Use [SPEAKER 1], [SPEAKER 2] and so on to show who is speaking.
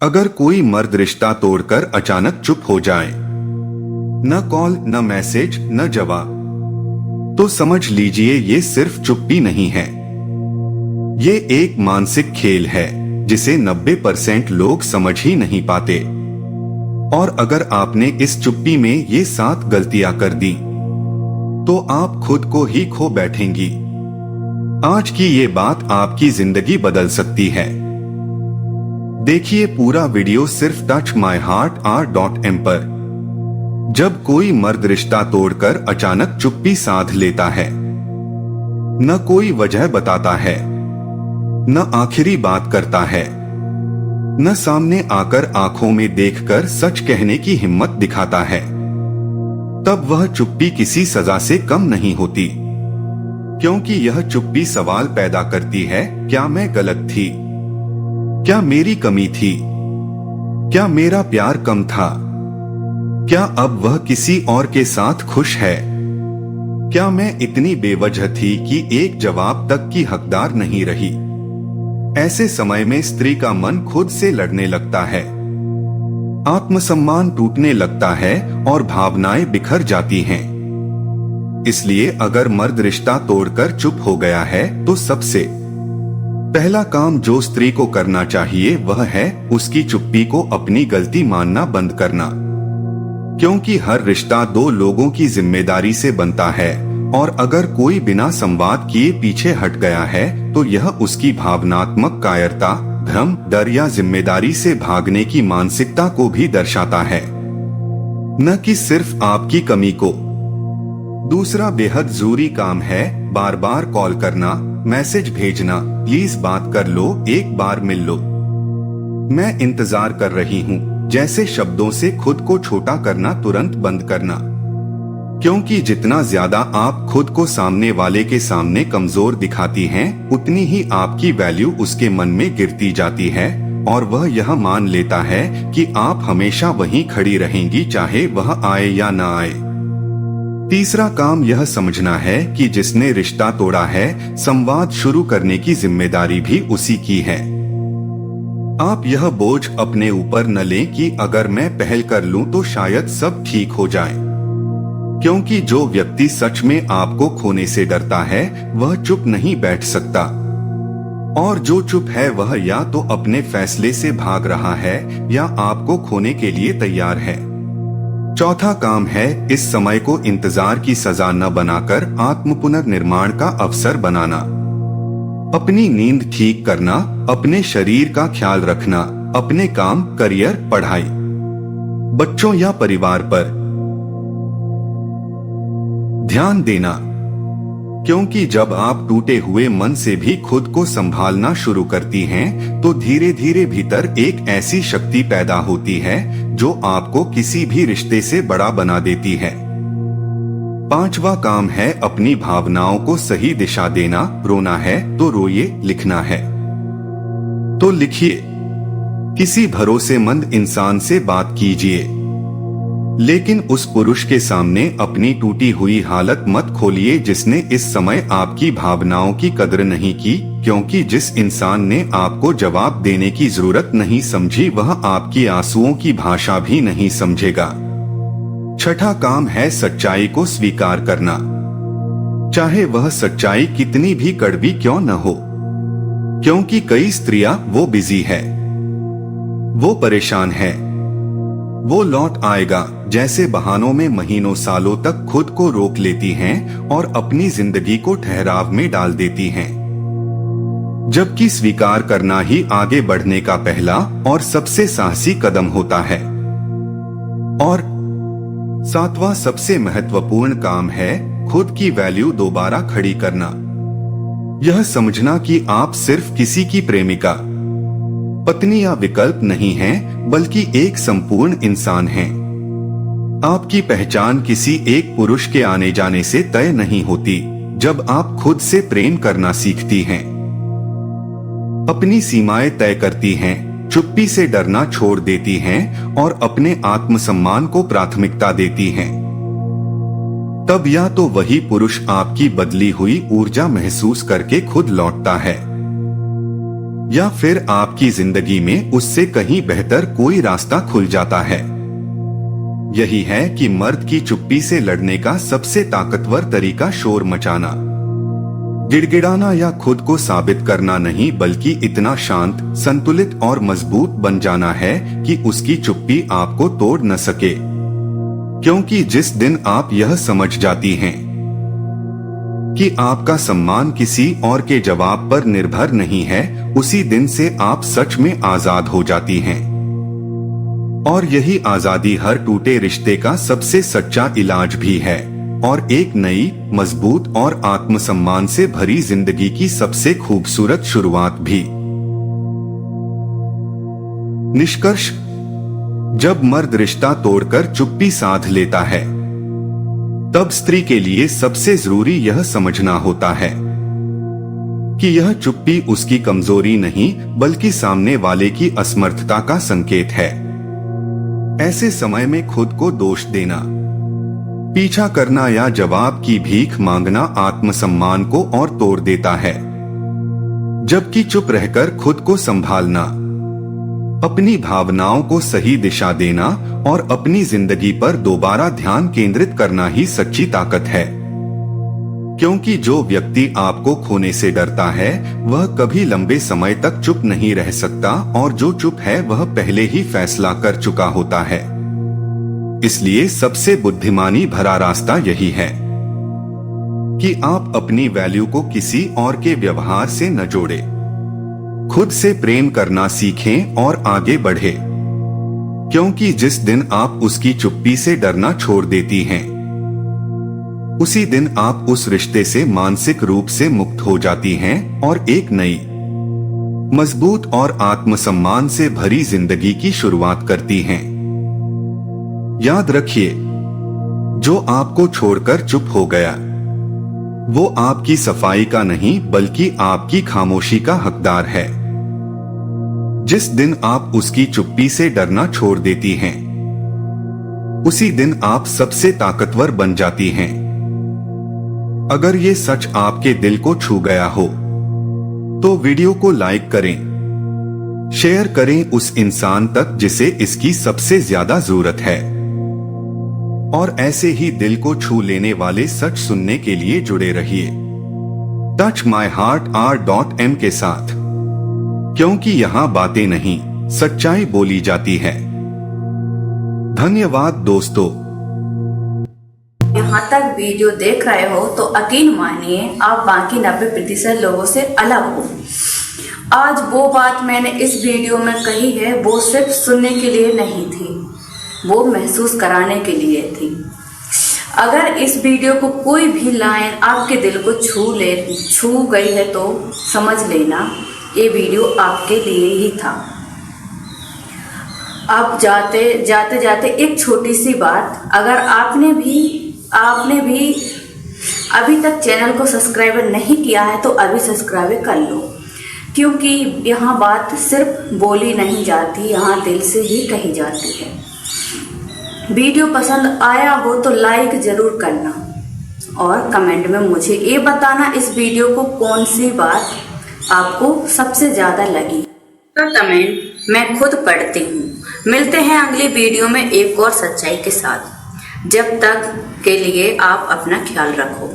[SPEAKER 1] अगर कोई मर्द रिश्ता तोड़कर अचानक चुप हो जाए, न कॉल न मैसेज न जवाब, तो समझ लीजिए ये सिर्फ चुप्पी नहीं है, ये एक मानसिक खेल है जिसे 90% लोग समझ ही नहीं पाते। और अगर आपने इस चुप्पी में ये 7 गलतियां कर दी तो आप खुद को ही खो बैठेंगी। आज की ये बात आपकी जिंदगी बदल सकती है। देखिए पूरा वीडियो सिर्फ touchmyheart.r.in पर। जब कोई मर्द रिश्ता तोड़कर अचानक चुप्पी साध लेता है, न कोई वजह बताता है, न आखिरी बात करता है, न सामने आकर आंखों में देखकर सच कहने की हिम्मत दिखाता है, तब वह चुप्पी किसी सजा से कम नहीं होती। क्योंकि यह चुप्पी सवाल पैदा करती है, क्या मैं गलत थी? क्या मेरी कमी थी? क्या मेरा प्यार कम था? क्या अब वह किसी और के साथ खुश है? क्या मैं इतनी बेवजह थी कि एक जवाब तक की हकदार नहीं रही? ऐसे समय में स्त्री का मन खुद से लड़ने लगता है, आत्मसम्मान टूटने लगता है और भावनाएं बिखर जाती हैं। इसलिए अगर मर्द रिश्ता तोड़कर चुप हो गया है तो सबसे पहला काम जो स्त्री को करना चाहिए वह है उसकी चुप्पी को अपनी गलती मानना बंद करना। क्योंकि हर रिश्ता 2 लोगों की जिम्मेदारी से बनता है, और अगर कोई बिना संवाद किए पीछे हट गया है तो यह उसकी भावनात्मक कायरता, भ्रम, डर या जिम्मेदारी से भागने की मानसिकता को भी दर्शाता है, न कि सिर्फ आपकी कमी को। दूसरा बेहद जरूरी काम है बार बार कॉल करना, मैसेज भेजना, प्लीज बात कर लो, एक बार मिल लो, मैं इंतजार कर रही हूँ जैसे शब्दों से खुद को छोटा करना तुरंत बंद करना। क्योंकि जितना ज्यादा आप खुद को सामने वाले के सामने कमजोर दिखाती हैं, उतनी ही आपकी वैल्यू उसके मन में गिरती जाती है और वह यह मान लेता है कि आप हमेशा वहीं खड़ी रहेंगी चाहे वह आए या ना आए। तीसरा काम यह समझना है कि जिसने रिश्ता तोड़ा है, संवाद शुरू करने की जिम्मेदारी भी उसी की है। आप यह बोझ अपने ऊपर न लें कि अगर मैं पहल कर लूं तो शायद सब ठीक हो जाए। क्योंकि जो व्यक्ति सच में आपको खोने से डरता है वह चुप नहीं बैठ सकता, और जो चुप है वह या तो अपने फैसले से भाग रहा है या आपको खोने के लिए तैयार है। चौथा काम है इस समय को इंतजार की सजा न बनाकर आत्म पुनर्निर्माण का अवसर बनाना। अपनी नींद ठीक करना, अपने शरीर का ख्याल रखना, अपने काम, करियर, पढ़ाई, बच्चों या परिवार पर ध्यान देना। क्योंकि जब आप टूटे हुए मन से भी खुद को संभालना शुरू करती हैं, तो धीरे धीरे भीतर एक ऐसी शक्ति पैदा होती है जो आपको किसी भी रिश्ते से बड़ा बना देती है। पांचवा काम है अपनी भावनाओं को सही दिशा देना। रोना है तो रोइए, लिखना है तो लिखिए, किसी भरोसेमंद इंसान से बात कीजिए, लेकिन उस पुरुष के सामने अपनी टूटी हुई हालत मत खोलिए जिसने इस समय आपकी भावनाओं की कदर नहीं की। क्योंकि जिस इंसान ने आपको जवाब देने की जरूरत नहीं समझी वह आपकी आंसुओं की भाषा भी नहीं समझेगा। छठा काम है सच्चाई को स्वीकार करना, चाहे वह सच्चाई कितनी भी कड़वी क्यों न हो। क्योंकि कई स्त्रियां वो बिजी है, वो परेशान है, वो लौट आएगा जैसे बहानों में महीनों सालों तक खुद को रोक लेती हैं और अपनी जिंदगी को ठहराव में डाल देती हैं। जबकि स्वीकार करना ही आगे बढ़ने का पहला और सबसे साहसी कदम होता है। और 7वां सबसे महत्वपूर्ण काम है खुद की वैल्यू दोबारा खड़ी करना। यह समझना कि आप सिर्फ किसी की प्रेमिका, पत्नी या विकल्प नहीं हैं, बल्कि एक संपूर्ण इंसान हैं। आपकी पहचान किसी एक पुरुष के आने जाने से तय नहीं होती। जब आप खुद से प्रेम करना सीखती हैं, अपनी सीमाएं तय करती हैं, चुप्पी से डरना छोड़ देती हैं और अपने आत्मसम्मान को प्राथमिकता देती हैं, तब या तो वही पुरुष आपकी बदली हुई ऊर्जा महसूस करके खुद लौटता है, या फिर आपकी जिंदगी में उससे कहीं बेहतर कोई रास्ता खुल जाता है। यही है कि मर्द की चुप्पी से लड़ने का सबसे ताकतवर तरीका शोर मचाना, गिड़गिड़ाना या खुद को साबित करना नहीं, बल्कि इतना शांत, संतुलित और मजबूत बन जाना है कि उसकी चुप्पी आपको तोड़ न सके। क्योंकि जिस दिन आप यह समझ जाती हैं कि आपका सम्मान किसी और के जवाब पर निर्भर नहीं है, उसी दिन से आप सच में आजाद हो जाती हैं। और यही आजादी हर टूटे रिश्ते का सबसे सच्चा इलाज भी है और एक नई, मजबूत और आत्मसम्मान से भरी जिंदगी की सबसे खूबसूरत शुरुआत भी। निष्कर्ष, जब मर्द रिश्ता तोड़कर चुप्पी साध लेता है, तब स्त्री के लिए सबसे जरूरी यह समझना होता है कि यह चुप्पी उसकी कमजोरी नहीं, बल्कि सामने वाले की असमर्थता का संकेत है। ऐसे समय में खुद को दोष देना, पीछा करना या जवाब की भीख मांगना आत्मसम्मान को और तोड़ देता है, जबकि चुप रहकर खुद को संभालना, अपनी भावनाओं को सही दिशा देना और अपनी जिंदगी पर दोबारा ध्यान केंद्रित करना ही सच्ची ताकत है। क्योंकि जो व्यक्ति आपको खोने से डरता है, वह कभी लंबे समय तक चुप नहीं रह सकता, और जो चुप है वह पहले ही फैसला कर चुका होता है। इसलिए सबसे बुद्धिमानी भरा रास्ता यही है कि आप अपनी वैल्यू को किसी और के व्यवहार से न जोड़े, खुद से प्रेम करना सीखें और आगे बढ़े। क्योंकि जिस दिन आप उसकी चुप्पी से डरना छोड़ देती हैं, उसी दिन आप उस रिश्ते से मानसिक रूप से मुक्त हो जाती हैं और एक नई, मजबूत और आत्मसम्मान से भरी जिंदगी की शुरुआत करती हैं। याद रखिए, जो आपको छोड़कर चुप हो गया, वो आपकी सफाई का नहीं, बल्कि आपकी खामोशी का हकदार है। जिस दिन आप उसकी चुप्पी से डरना छोड़ देती हैं, उसी दिन आप सबसे ताकतवर बन जाती हैं। अगर ये सच आपके दिल को छू गया हो, तो वीडियो को लाइक करें, शेयर करें उस इंसान तक जिसे इसकी सबसे ज्यादा जरूरत है। और ऐसे ही दिल को छू लेने वाले सच सुनने के लिए जुड़े रहिए touchmyheart.r.m के साथ, क्योंकि यहाँ बातें नहीं, सच्चाई बोली जाती है। धन्यवाद दोस्तों।
[SPEAKER 2] यहाँ तक वीडियो देख रहे हो तो यकीन मानिए आप बाकी 90% लोगों से अलग हो। आज वो बात मैंने इस वीडियो में कही है, वो सिर्फ सुनने के लिए नहीं थी, वो महसूस कराने के लिए थी। अगर इस वीडियो को कोई भी लाइन आपके दिल को छू गई है तो समझ लेना ये वीडियो आपके लिए ही था। अब जाते जाते एक छोटी सी बात, अगर आपने भी अभी तक चैनल को सब्सक्राइब नहीं किया है तो अभी सब्सक्राइब कर लो, क्योंकि यहाँ बात सिर्फ बोली नहीं जाती, यहाँ दिल से ही कही जाती है। वीडियो पसंद आया हो तो लाइक जरूर करना और कमेंट में मुझे ये बताना इस वीडियो को कौन सी बात आपको सबसे ज्यादा लगी। तो कमेंट मैं खुद पढ़ती हूँ। मिलते हैं अगली वीडियो में एक और सच्चाई के साथ। जब तक के लिए आप अपना ख्याल रखो।